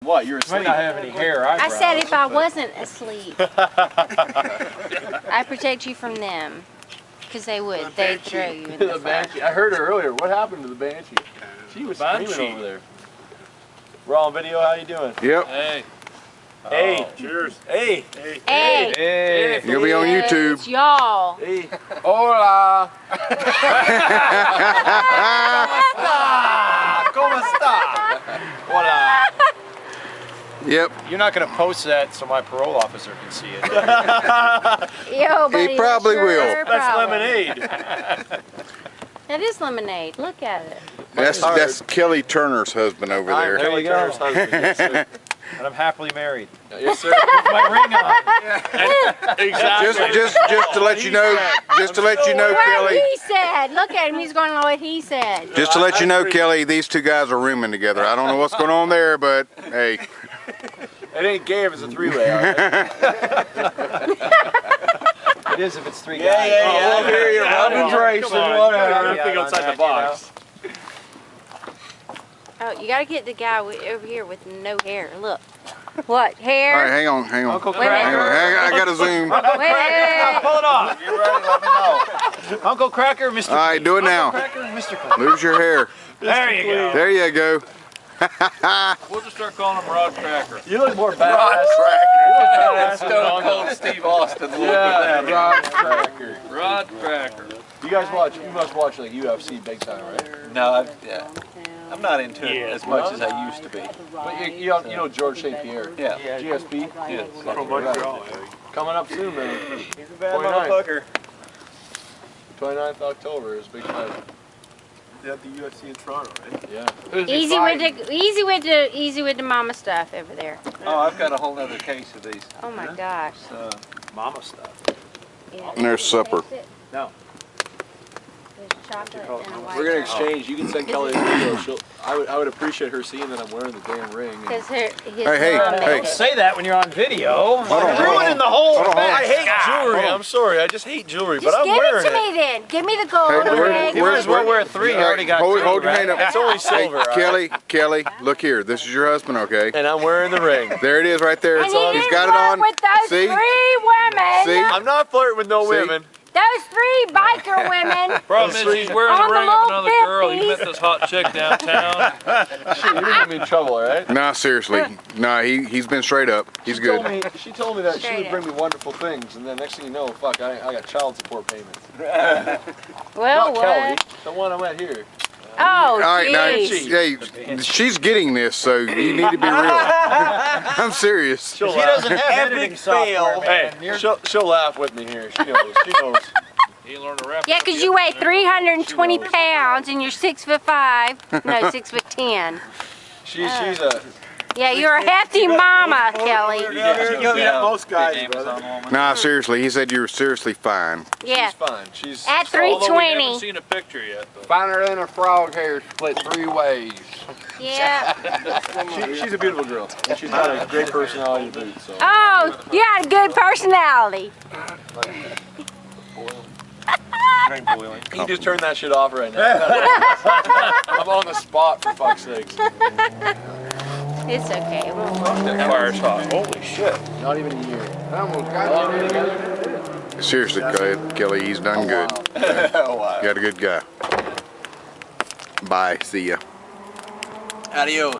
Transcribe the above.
What? You're asleep? Might not have any hair. I said if I wasn't asleep, I protect you from them. Because they would. They'd throw you in the fire. Banshee. I heard her earlier. What happened to the Banshee? She was screaming over there. We're all on video. How you doing? Yep. Hey. Oh. Hey. Cheers. Hey. Hey. Hey. You'll be on YouTube. It's y'all. Hey. Hola. ¿Cómo está? Hola. Yep. You're not going to post that so my parole officer can see it. Yo, buddy, He probably that's your will. That's problem. lemonade. That is lemonade. Look at it. That's Kelly Turner's husband over there. There you go. Yes, sir. And I'm happily married. Yes, sir. With my ring on. Exactly. Just to let you know, What Kelly. he said. Look at him. He's going to know what he said. Just to let you know, Kelly, these two guys are rooming together. I don't know what's going on there, but hey. It ain't gay if it's a three-way. Right? It is if it's three guys. Yeah. Oh, Here you Robin's racing, whatever. Anything outside the box. Oh, you got to get the guy over here with no hair. Look. What? Hair? All right, hang on. Uncle Wait a Cracker. minute. I got to zoom. All Wait. Pull it off. You're ready, let me know. Uncle Cracker, Mr. right, do it now. Uncle Cracker, Mr. Clean. Lose your hair. There you go. There you go. We'll just start calling him Rod Cracker. You look more badass. Stone Cold Steve Austin. Yeah, Rod Cracker. Rod Cracker. You must watch like UFC big time, right? No, I'm not into it as much as I used to be. But you know George St. Pierre. Yeah. GSP. Yes. Coming up soon, man. He's a bad motherfucker. 29th October is a big fight. At the UFC in Toronto, right? Yeah. Easy with the mama stuff over there. Oh, I've got a whole other case of these. Oh my gosh. Mama stuff. Yeah. And there's supper. No. There's chocolate and a white We're gonna chocolate. exchange. You can send Kelly a video. I would appreciate her seeing that I'm wearing the damn ring. And Because his Hey, mom hey. made Don't say that when you're on video. Hold on, Ruining the whole Hold on, hold on. I hate jewelry. Hold on. I'm sorry. I just hate jewelry, Just but I'm give wearing it to me then. Give me the gold Hey, ring. You might as well wear three. You already got hold two, your right? hand up. It's only silver. Hey, Kelly, look here. This is your husband, okay? And I'm wearing the ring. There it is right there. And you He's didn't got it flirt on. with those See? 3 women. See? I'm not flirting with no See? women. Those 3 biker women. Problem is he's wearing On the the ring of another little girl. He 50s. met this hot chick downtown. Shit, you're gonna get me in trouble, all right? Nah, seriously. Nah, he's been straight up. He's good. She told me that she Straight would up. bring me wonderful things, and then next thing you know, fuck, I got child support payments. Well, Not Kelly, what? the one I'm at here. Oh, All right, now, jeez. hey, she's getting this, so you need to be real. I'm serious. He doesn't have editing software, man. Hey, she'll laugh with me here. She knows. She knows. He learned to rap. Yeah, because you weigh 320 pounds and you're 6'5". No, 6'10". She's a. Yeah, you're a hefty mama, Kelly. Most guys, Amazon woman. Nah, seriously. He said you were seriously fine. Yeah, She's fine. She's at Although we haven't 320. seen a picture yet, though. Finer than a frog hair split 3 ways. Yeah. she's a beautiful girl. And she's got a great personality to boot. So. Oh, you got a good personality. You can just turn that shit off right now. I'm on the spot for fuck's sakes. It's okay. It won't work. That fire's hot. Holy shit. Not even a year. I almost got you. together? Seriously, Kelly, he's done good. Wow. Got a good guy. Bye. See ya. Adios.